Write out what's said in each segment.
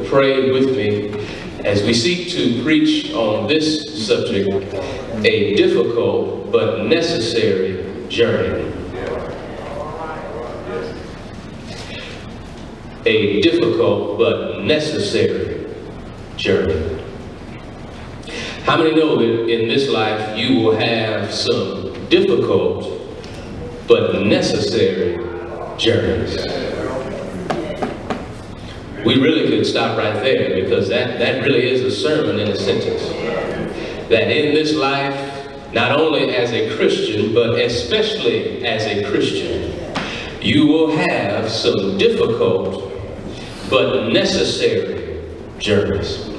Pray with me as we seek to preach on this subject, a difficult but necessary journey. A difficult but necessary journey. How many know that in this life you will have some difficult but necessary journeys? We really could stop right there, because that really is a sermon in a sentence. That in this life, not only as a Christian, but especially as a Christian, you will have some difficult but necessary journeys.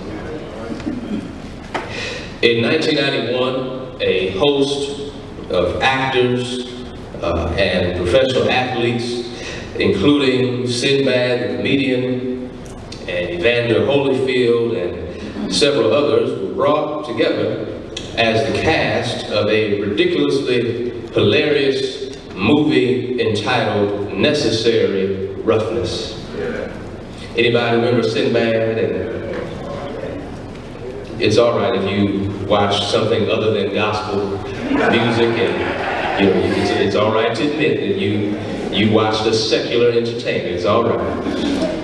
In 1991, a host of actors and professional athletes, including Sinbad the comedian, and Evander Holyfield, and several others, were brought together as the cast of a ridiculously hilarious movie entitled Necessary Roughness. Anybody remember Sinbad? And it's all right if you watch something other than gospel music, and it's all right to admit that you watched a secular entertainment. It's all right.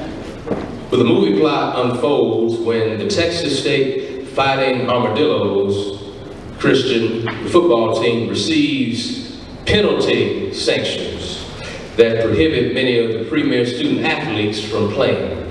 But the movie plot unfolds when the Texas State Fighting Armadillos Christian football team receives penalty sanctions that prohibit many of the premier student athletes from playing.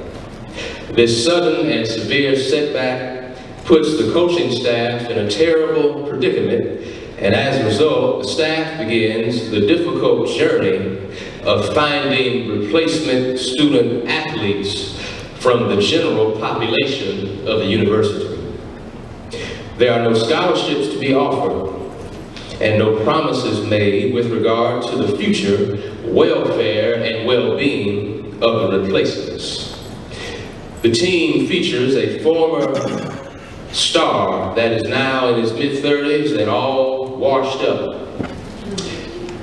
This sudden and severe setback puts the coaching staff in a terrible predicament, and as a result, the staff begins the difficult journey of finding replacement student athletes from the general population of the university. There are no scholarships to be offered, and no promises made with regard to the future welfare and well-being of the replacements. The team features a former star that is now in his mid-30s and all washed up.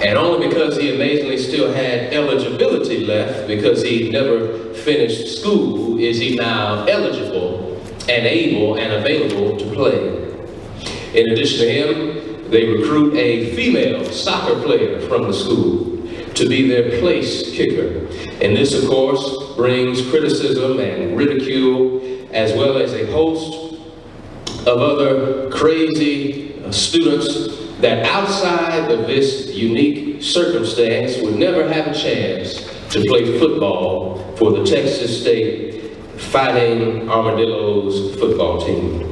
And only because he amazingly still had eligibility left, because he never finished school, is he now eligible and able and available to play. In addition to him, they recruit a female soccer player from the school to be their place kicker. And this, of course, brings criticism and ridicule, as well as a host of other crazy students that outside of this unique circumstance would never have a chance to play football for the Texas State Fighting Armadillos football team.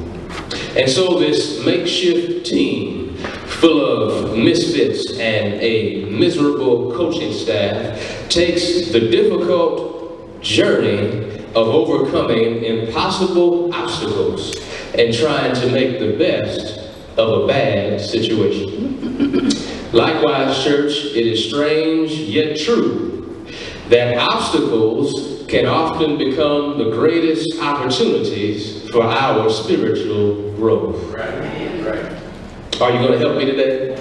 And so this makeshift team, full of misfits and a miserable coaching staff, takes the difficult journey of overcoming impossible obstacles and trying to make the best of a bad situation. Likewise, church, it is strange yet true that obstacles can often become the greatest opportunities for our spiritual growth. Right. Are you going to help me today?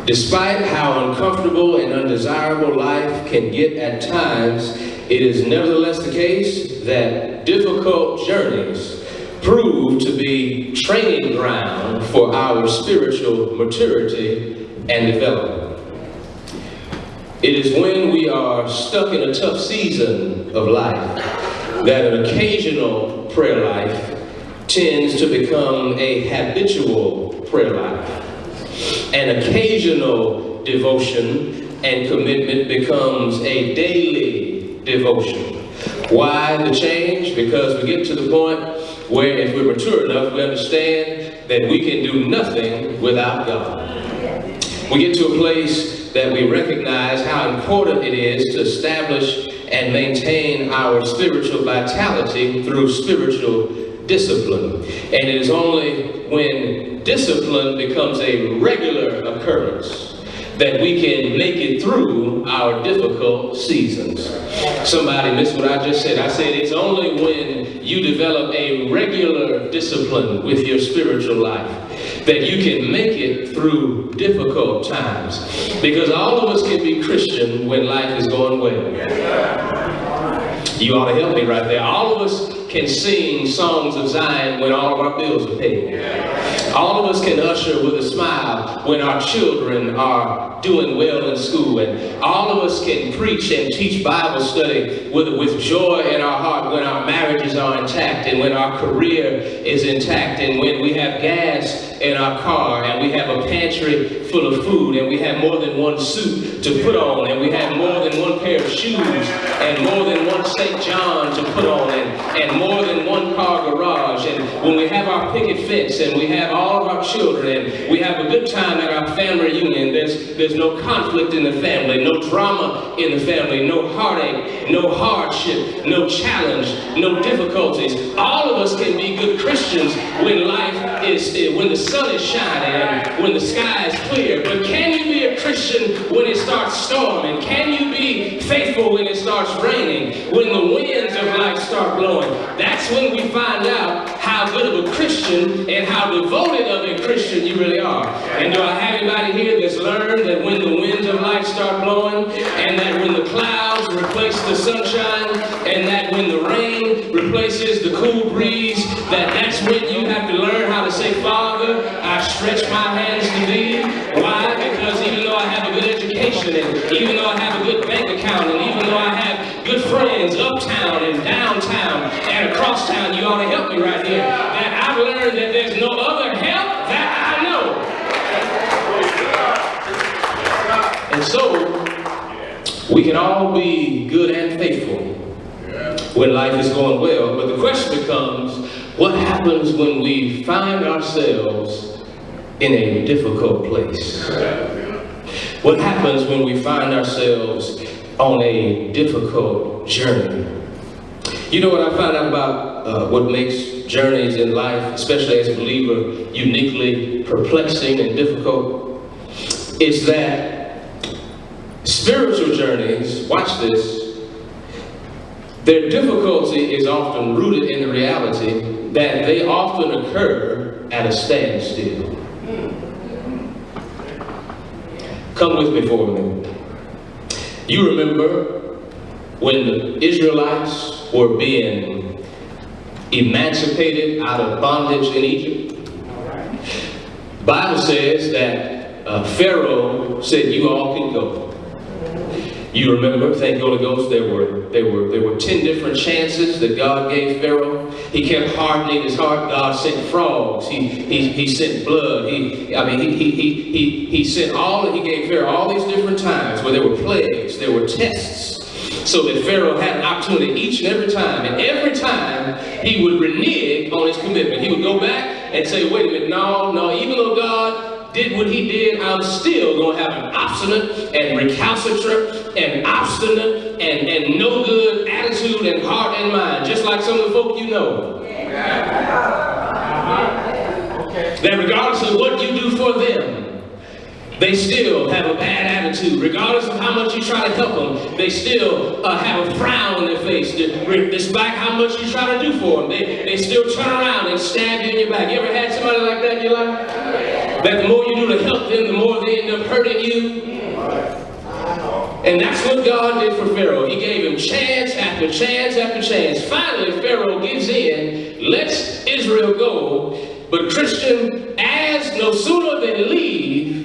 Despite how uncomfortable and undesirable life can get at times, it is nevertheless the case that difficult journeys prove to be training ground for our spiritual maturity and development. It is when we are stuck in a tough season of life that an occasional prayer life tends to become a habitual prayer life. An occasional devotion and commitment becomes a daily devotion. Why the change? Because we get to the point where, if we're mature enough, we understand that we can do nothing without God. We get to a place that we recognize how important it is to establish and maintain our spiritual vitality through spiritual discipline. And it is only when discipline becomes a regular occurrence that we can make it through our difficult seasons. Somebody missed what I just said. I said it's only when you develop a regular discipline with your spiritual life that you can make it through difficult times. Because all of us can be Christian when life is going well. You ought to help me right there. All of us can sing songs of Zion when all of our bills are paid. All of us can usher with a smile when our children are doing well in school. And all of us can preach and teach Bible study with joy in our heart when our marriages are intact and when our career is intact and when we have gas in our car and we have a pantry full of food and we have more than one suit to put on and we have more than one pair of shoes and more than one St. John to put on and more than one car garage, and when we have our picket fence and we have all of our children and we have a good time at our family reunion, there's no conflict in the family, no drama in the family, no heartache, no hardship, no challenge, no difficulties. All of us can be good Christians when when the sun is shining and when the sky is clear. But can you be a Christian when it starts storming? Can you be faithful when it starts raining? When the winds of life start blowing? That's when we find out how good of a Christian and how devoted of a Christian you really are. And do I have anybody here that's learned that when the winds of life start blowing, and that when the clouds replace the sunshine, and that when the rain replaces the cool breeze, that's when you have to learn how to say, Father, I stretch my hands to thee. Why? Because even though I have a good education, and even though I have a good bank account, and even though I have good friends uptown and downtown and across town, you ought to help me right here, that I've learned that there's no other help that I know. And so, we can all be good and faithful when life is going well, but the question becomes, what happens when we find ourselves in a difficult place? What happens when we find ourselves on a difficult journey? You know what I found out about what makes journeys in life, especially as a believer, uniquely perplexing and difficult? Is that spiritual journeys, watch this, their difficulty is often rooted in the reality that they often occur at a standstill. Come with me for a minute. You remember when the Israelites were being emancipated out of bondage in Egypt? The Bible says that Pharaoh said, you all can go. You remember, thank you, Holy Ghost, there were 10 different chances that God gave Pharaoh. He kept hardening his heart. God sent frogs. He sent blood. He sent he gave Pharaoh all these different times where there were plagues, there were tests, so that Pharaoh had an opportunity each and every time. And every time he would renege on his commitment. He would go back and say, wait a minute, no, even though God did what he did, I'm still going to have an obstinate and recalcitrant and obstinate and no good attitude and heart and mind, just like some of the folk you know. That regardless of what you do for them, they still have a bad attitude. Regardless of how much you try to help them, they still have a frown on their face. Despite how much you try to do for them, they still turn around and stab you in your back. You ever had somebody like that in your life? That the more you do to help them, the more they end up hurting you. And that's what God did for Pharaoh. He gave him chance after chance after chance. Finally, Pharaoh gives in, lets Israel go. But Christian, as no sooner they leave,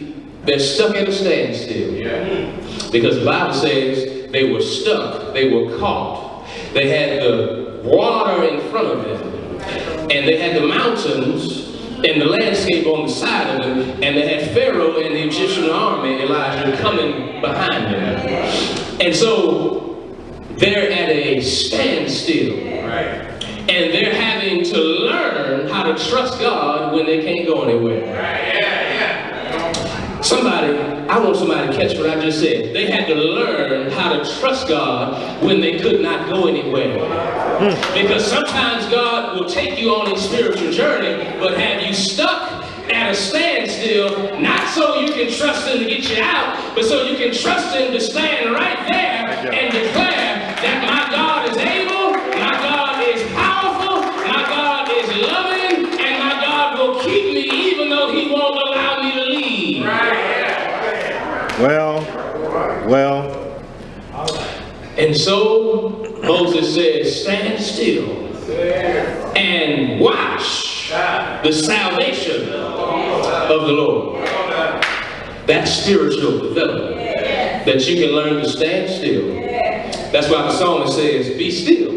they're stuck at a standstill. Because the Bible says they were stuck, they were caught. They had the water in front of them, and they had the mountains and the landscape on the side of them, and they had Pharaoh and the Egyptian army, Elijah, coming behind them. And so they're at a standstill. And they're having to learn how to trust God when they can't go anywhere. I want somebody to catch what I just said. They had to learn how to trust God when they could not go anywhere. Because sometimes God will take you on a spiritual journey, but have you stuck at a standstill, not so you can trust Him to get you out, but so you can trust Him to stand right there and declare that my God is able, my God is powerful, my God is loving, and my God will keep me even though He won't allow me to leave. Well. And so Moses says, stand still and watch the salvation of the Lord. That's spiritual development, that you can learn to stand still. That's why the psalmist says, be still.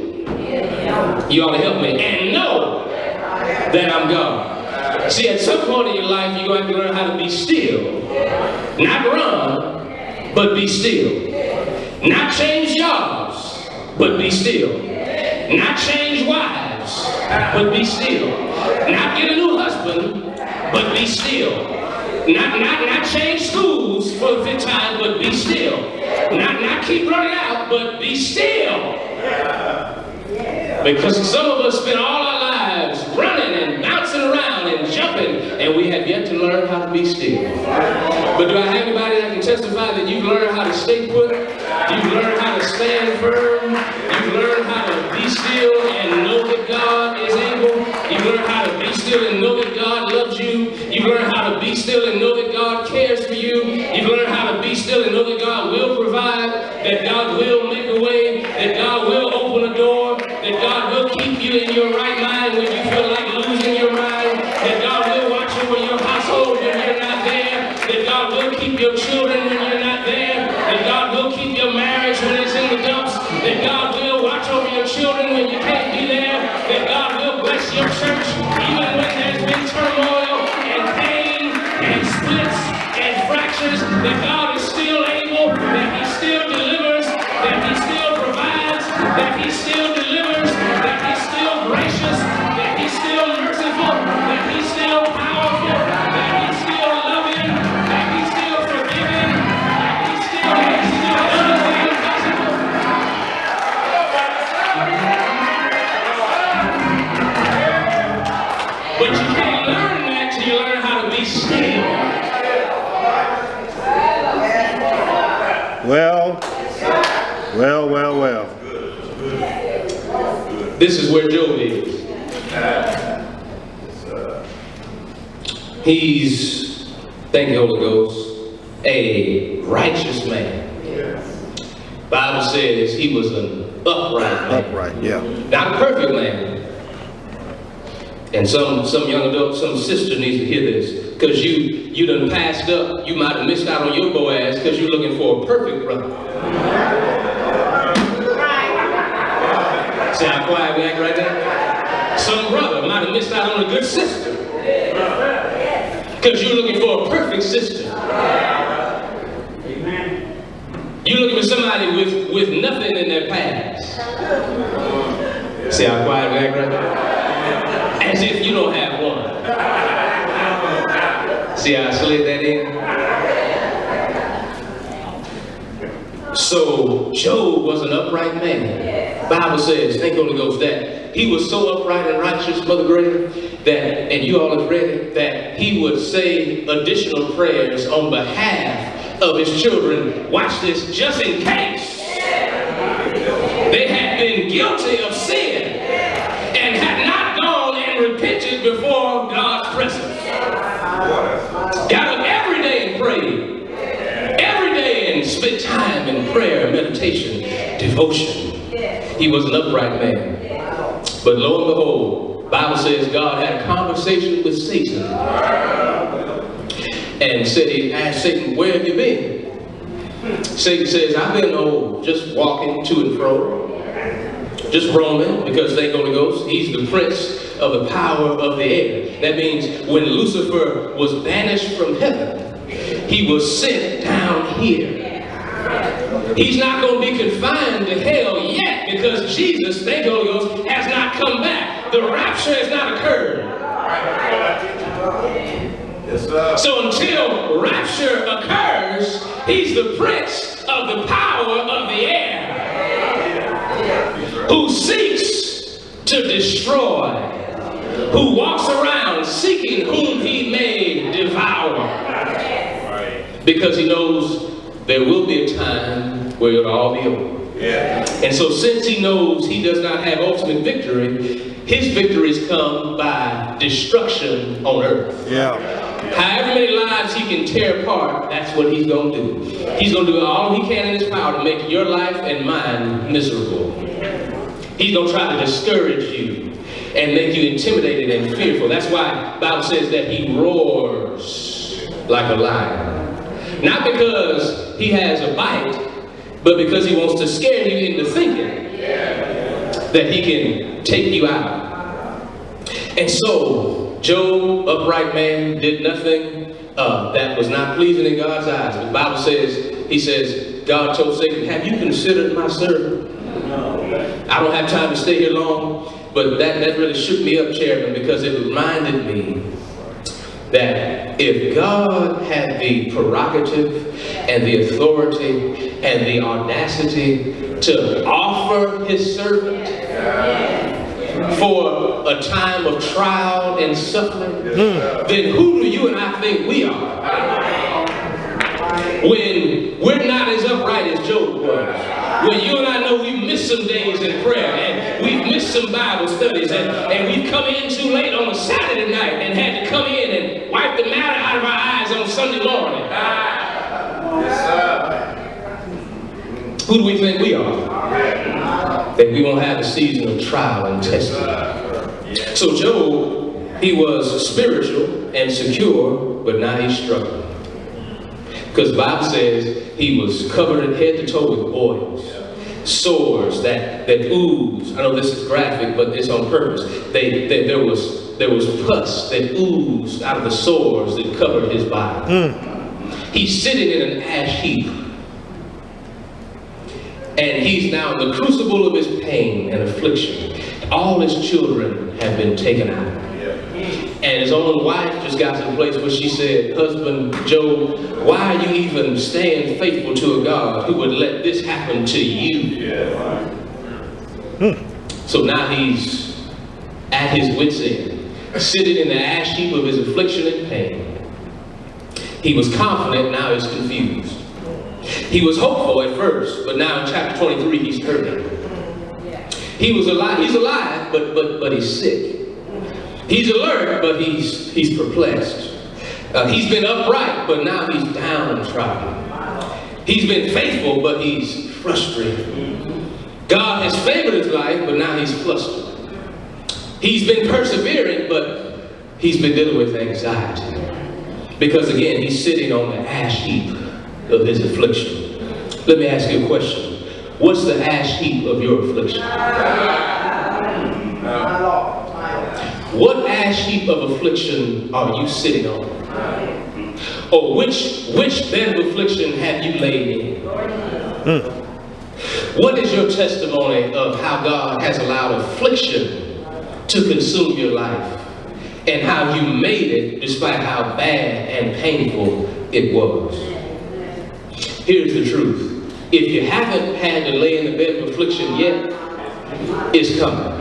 You ought to help me and know that I'm God. See, at some point in your life, you're going to have to learn how to be still. Not run, but be still. Not change jobs, but be still. Not change wives, but be still. Not get a new husband, but be still. Not change schools for the 5th time, but be still. Not keep running out, but be still. Because some of us spend all our lives running and bouncing around and jumping, and we have yet to learn how to be still. But do I have anybody that can testify that you've learned how to stay put? You've learned how to stand firm? You've learned how to be still and know that God is able? You've learned how to be still and know that God loves you? You've learned how to be still and know that God cares for you? You've learned how to be still and know that God will provide, that God will make a way, that God will open a door, that God will keep you in your right mind when you feel like losing your mind, that God will watch over your household when you're not there, that God will keep your children when you're not there, that God will keep your marriage when it's in the dumps, that God will watch over your children when you can't be there, that God will bless your church even when there's been turmoil and pain and splits and fractures, that God is still able, that He still delivers, that He still provides, that He still delivers, that He's still gracious, that He's still merciful, that He's still powerful, that He's still loving, that He's still forgiving, that He's still does the impossible. But you can't learn that till you learn how to be still. Well. This is where Job is. He's, thank you, Holy Ghost, a righteous man. Bible says he was an upright man. Upright, yeah. Not a perfect man. And some young adult, some sister needs to hear this. Because you done passed up, you might have missed out on your Boaz because you're looking for a perfect brother. See how quiet we act right now? Some brother might have missed out on a good sister. Because you're looking for a perfect sister. You're looking for somebody with nothing in their past. See how quiet we act right now? As if you don't have one. See how I slid that in? So Job was an upright man. Bible says, thank you, Holy Ghost, that he was so upright and righteous, Mother Greta, that, and you all have read it, that he would say additional prayers on behalf of his children. Watch this, just in case they had been guilty of sin and had not gone and repented before God's presence. Got up every day and prayed. Every day and spent time in prayer, meditation, devotion. He was an upright man. But lo and behold, Bible says God had a conversation with Satan. And said, he asked Satan, where have you been? Satan says, I've been just walking to and fro. Just roaming, because thank Holy Ghost, he's the prince of the power of the air. That means when Lucifer was banished from heaven, he was sent down here. He's not going to be confined to hell yet, because Jesus, thank Holy Ghost, has not come back. The rapture has not occurred. So until rapture occurs, he's the prince of the power of the air, who seeks to destroy, who walks around seeking whom he may devour, because he knows there will be a time where it'll all be over. And so since he knows he does not have ultimate victory, his victories come by destruction on earth. However many lives he can tear apart, that's what he's going to do. He's going to do all he can in his power to make your life and mine miserable. He's going to try to discourage you and make you intimidated and fearful. That's why the Bible says that he roars like a lion. Not because he has a bite, but because he wants to scare you into thinking that he can take you out. And so, Job, upright man, did nothing that was not pleasing in God's eyes. The Bible says, he says, God told Satan, have you considered my servant? I don't have time to stay here long, but that really shook me up, Chairman, because it reminded me that if God had the prerogative and the authority and the audacity to offer his servant for a time of trial and suffering, then who do you and I think we are? When we're not as upright as Job was. When you and I know we've missed some days in prayer, and we've missed some Bible studies, and we've come in too late on a Saturday night and had to come in and wipe the matter out of our eyes on Sunday morning. Who do we think we are? That we won't have a season of trial and testing. So Job, he was spiritual and secure, but now he's struggling. Because the Bible says he was covered head to toe with boils, sores that ooze. I know this is graphic, but it's on purpose. There was pus that oozed out of the sores that covered his body. He's sitting in an ash heap. And he's now in the crucible of his pain and affliction. All his children have been taken out. And his own wife just got to the place where she said, husband Job, why are you even staying faithful to a God who would let this happen to you? So now he's at his wit's end, sitting in the ash heap of his affliction and pain. He was confident, now he's confused. He was hopeful at first, but now in chapter 23, he's hurting. He was alive. He's alive, but he's sick. He's alert, but he's perplexed. He's been upright, but now he's downtrodden. He's been faithful, but he's frustrated. God has favored his life, but now he's flustered. He's been persevering, but he's been dealing with anxiety. Because again, he's sitting on the ash heap of his affliction. Let me ask you a question. What's the ash heap of your affliction? What ash heap of affliction are you sitting on? Or which bed of affliction have you laid in? What is your testimony of how God has allowed affliction to consume your life and how you made it despite how bad and painful it was? Here's the truth. If you haven't had to lay in the bed of affliction yet, it's coming.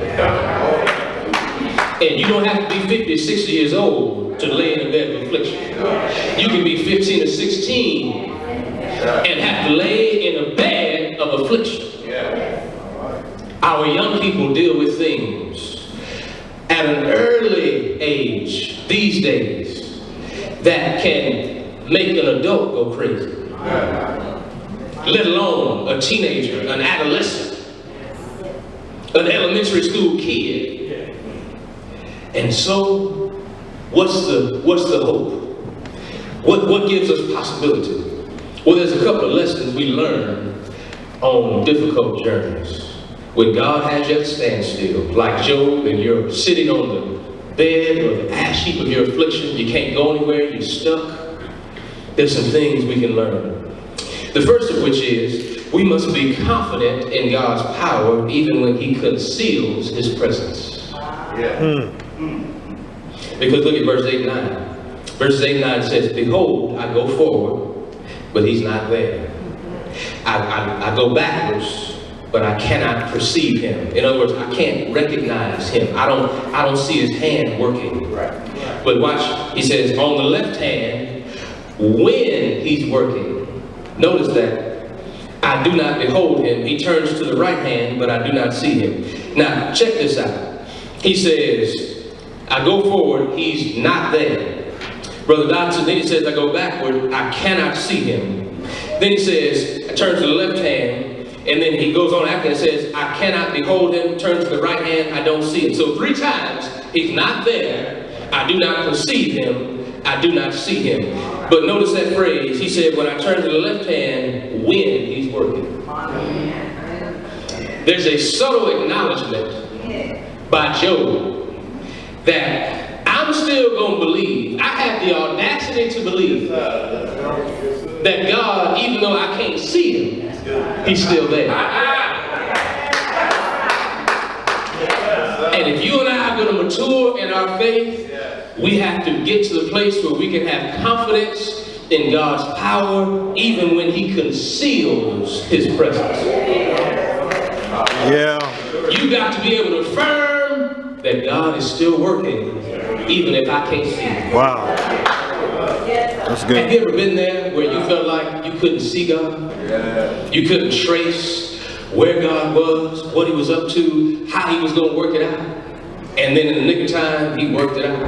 And you don't have to be 50 or 60 years old to lay in a bed of affliction. You can be 15 or 16 and have to lay in a bed of affliction. Our young people deal with things at an early age these days that can make an adult go crazy. Let alone a teenager, an adolescent, an elementary school kid. And so, what's the hope? What gives us possibility? Well, there's a couple of lessons we learn on difficult journeys. When God has you at a standstill, like Job, and you're sitting on the bed or the ash heap of your affliction, you can't go anywhere, you're stuck. There's some things we can learn. The first of which is, we must be confident in God's power even when he conceals his presence. Because look at verse 8 and 9. Verses 8 and 9 says, behold, I go forward, but he's not there. I go backwards, but I cannot perceive him. In other words, I can't recognize him. I don't see his hand working. But watch, he says, on the left hand, when he's working, notice that I do not behold him. He turns to the right hand, but I do not see him. Now, check this out. He says, I go forward, he's not there. Brother Dodson, then he says, I go backward, I cannot see him. Then he says, I turn to the left hand, And then he goes on after and says, I cannot behold him. Turn to the right hand, I don't see him. So 3 times, he's not there. I do not perceive him. I do not see him. But notice that phrase. He said, when I turn to the left hand, when he's working. There's a subtle acknowledgement by Job that I'm still going to believe. I have the audacity to believe that God, even though I can't see him, he's still there. And if you and I are going to mature in our faith, we have to get to the place where we can have confidence in God's power, even when he conceals his presence. Yeah. You got to be able to affirm that God is still working, even if I can't see him. Wow. That's good. Have you ever been there where you felt like you couldn't see God? You couldn't trace where God was, what he was up to, how he was going to work it out. And then in the nick of time, he worked it out.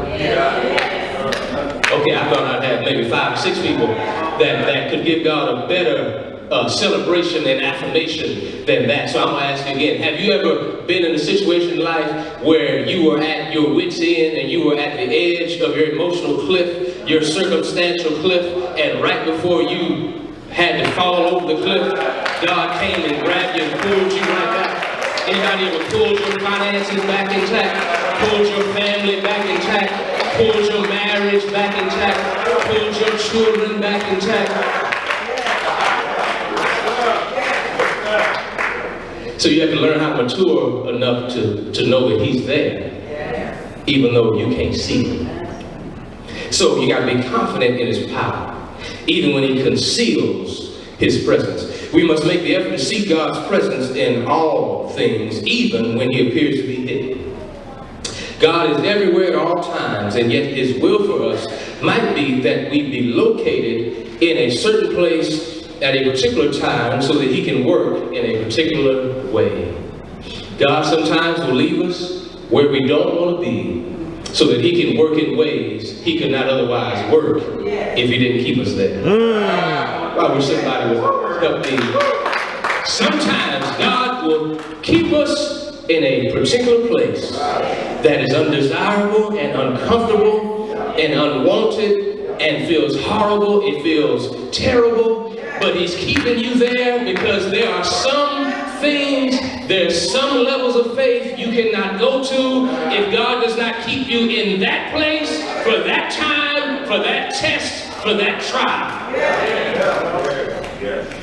Okay, I thought I'd have maybe 5 or 6 people that could give God a better celebration and affirmation than that. So I'm going to ask you again, have you ever been in a situation in life where you were at your wit's end and you were at the edge of your emotional cliff, your circumstantial cliff, and right before you had to fall over the cliff, God came and grabbed you and pulled you right back? Anybody ever pulled your finances back intact? Pulled your family back intact? Pulled your marriage back intact? Pulled your children back intact? So you have to learn how to mature enough to know that he's there, even though you can't see him. So you got to be confident in his power, even when he conceals his presence. We must make the effort to seek God's presence in all things, even when he appears to be hidden. God is everywhere at all times, and yet his will for us might be that we be located in a certain place at a particular time so that he can work in a particular way. God sometimes will leave us where we don't want to be so that he can work in ways he could not otherwise work if he didn't keep us there. I wish somebody would help me. Sometimes God will keep us in a particular place that is undesirable and uncomfortable and unwanted and feels horrible, it feels terrible, but he's keeping you there because there are some things, there's some levels of faith you cannot go to if God does not keep you in that place for that time, for that test, for that trial.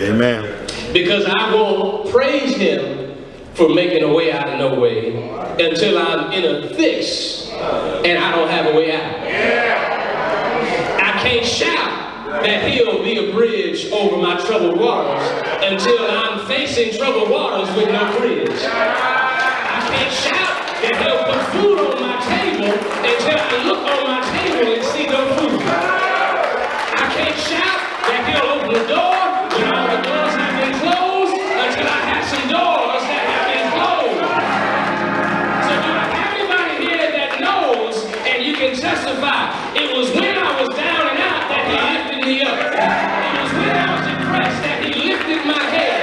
Amen. Because I won't praise him for making a way out of no way until I'm in a fix and I don't have a way out. I can't shout that he'll be a bridge over my troubled waters until I'm facing troubled waters with no bridge. I can't shout that he'll put food on my table until I look on my table and see no food. I can't shout that he'll open the door when all the doors have been closed until I have some doors that have been closed. So do I have anybody here that knows and you can testify it was when I was down and out that he lifted me up. It was when I was depressed that he lifted my head.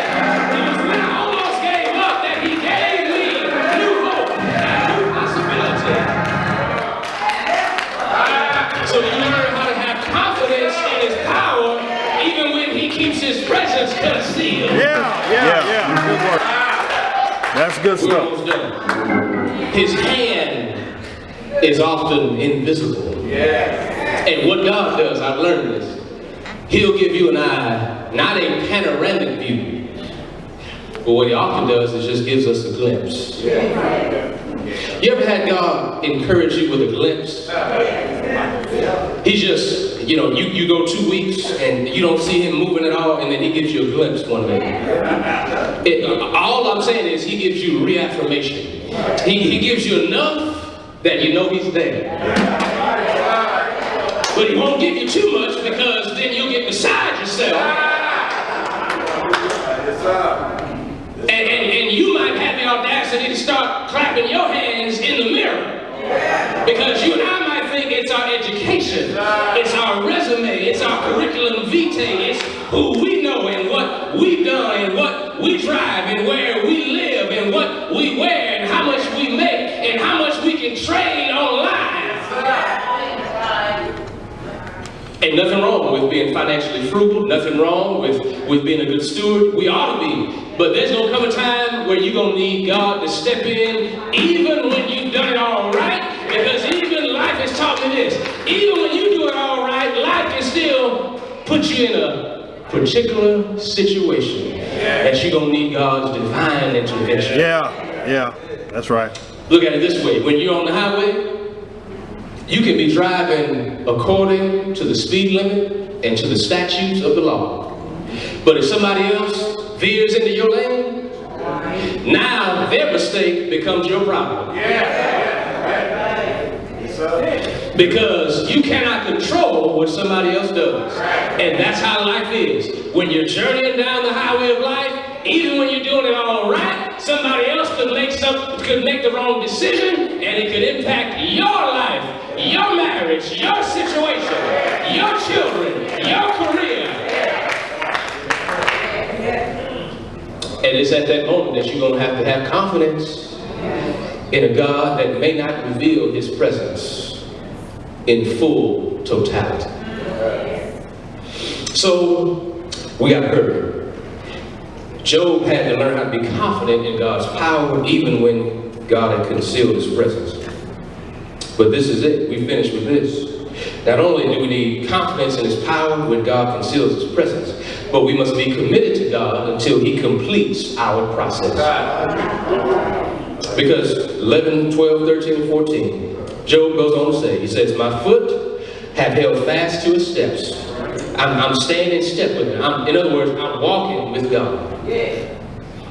It was when I almost gave up that he gave me new hope and new possibility. So you learn how to have confidence in his power even when he keeps his presence concealed. Yeah. Good work. That's good We're stuff. almost done. His hand is often invisible. And what God does, I've learned this, he'll give you and I not a panoramic view, but what he often does is just gives us a glimpse. You ever had God encourage you with a glimpse? He's just, you go 2 weeks and you don't see him moving at all, and then he gives you a glimpse one day. All I'm saying is he gives you reaffirmation. He gives you enough that you know he's there. But he won't give you too much because then you'll get beside yourself. And you might have the audacity to start clapping your hands in the mirror. Because you and I might think it's our education, it's our resume, it's our curriculum vitae, it's who we know and what we've done and what we drive can trade online. Ain't nothing wrong with being financially frugal, nothing wrong with being a good steward. We ought to be. But there's going to come a time where you're going to need God to step in, even when you've done it all right. Because even life has taught me this. Even when you do it all right, life can still put you in a particular situation that you're going to need God's divine intervention. Yeah, that's right. Look at it this way. When you're on the highway, you can be driving according to the speed limit and to the statutes of the law. But if somebody else veers into your lane, now their mistake becomes your problem. Because you cannot control what somebody else does. And that's how life is. When you're journeying down the highway of life, even when you're doing it all right, somebody else could make the wrong decision, and it could impact your life, your marriage, your situation, your children, your career. And it's at that moment that you're going to have confidence in a God that may not reveal his presence in full totality. So we got hurt. Job had to learn how to be confident in God's power even when God had concealed his presence. But this is it. We finish with this. Not only do we need confidence in his power when God conceals his presence, but we must be committed to God until he completes our process. Because 11, 12, 13, and 14, Job goes on to say, he says, my foot have held fast to his steps. I'm staying in step with him. In other words, I'm walking with God.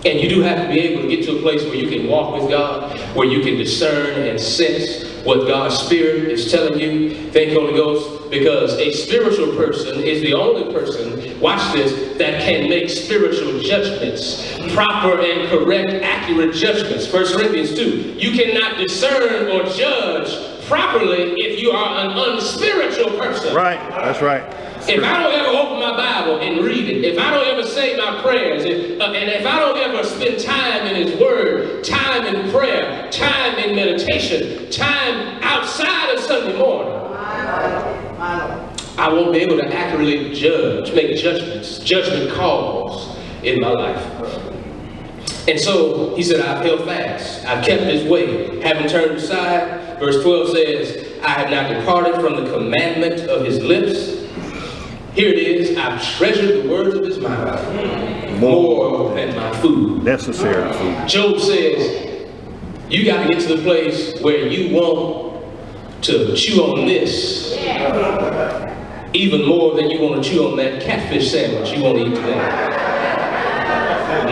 And you do have to be able to get to a place where you can walk with God, where you can discern and sense what God's Spirit is telling you. Thank you, Holy Ghost, because a spiritual person is the only person, watch this, that can make spiritual judgments, proper and correct, accurate judgments. 1 Corinthians 2, you cannot discern or judge properly if you are an unspiritual person. Right, that's right. If I don't ever open my Bible and read it, if I don't ever say my prayers, and if I don't ever spend time in his word, time in prayer, time in meditation, time outside of Sunday morning, I won't be able to accurately make judgment calls in my life. And so he said, I've held fast. I've kept this way, haven't turned aside. Verse 12 says, I have not departed from the commandment of his lips. Here it is, I've treasured the words of his mouth more than my food. Necessary food. Job says, you got to get to the place where you want to chew on this even more than you want to chew on that catfish sandwich you want to eat today.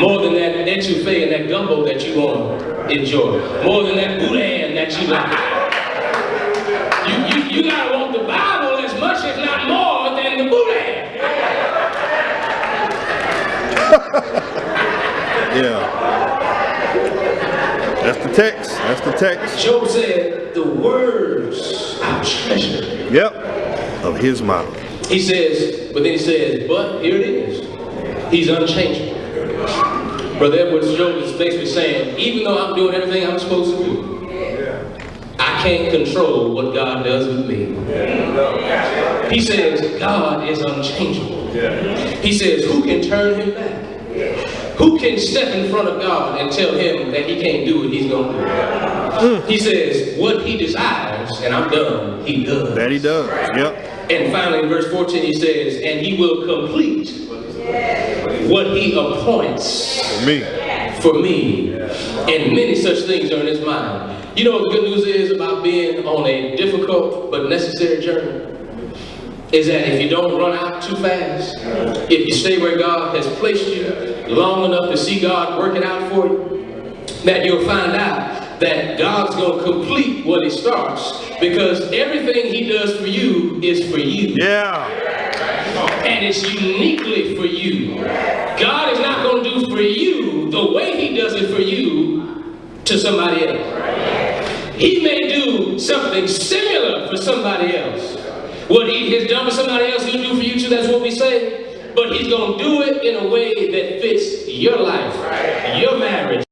More than that etouffee and that gumbo that you want to enjoy. More than that boudin that you like. You got to want the Bible as much, if not more, than the boudin. Yeah. That's the text. That's the text. Job said, the words I treasure. Yep. Of his mouth. He says, but then he says, but here it is. He's unchangeable. Brother Edwards, Job is basically saying, even though I'm doing everything I'm supposed to do, I can't control what God does with me. He says, God is unchangeable. He says, who can turn him back? Who can step in front of God and tell him that he can't do what he's going to do? He says, what he desires, and I'm done, he does. That he does, yep. And finally, in verse 14, he says, and he will complete what he appoints for me. And many such things are in his mind. You know what the good news is about being on a difficult but necessary journey? Is that if you don't run out too fast, if you stay where God has placed you long enough to see God working out for you, that you'll find out that God's going to complete what he starts, because everything he does for you is for you. Yeah. And it's uniquely for you. God is not going to do for you the way he does it for you to somebody else. He may do something similar for somebody else. What he has done for somebody else, he'll do for you too, that's what we say. But he's going to do it in a way that fits your life, your marriage.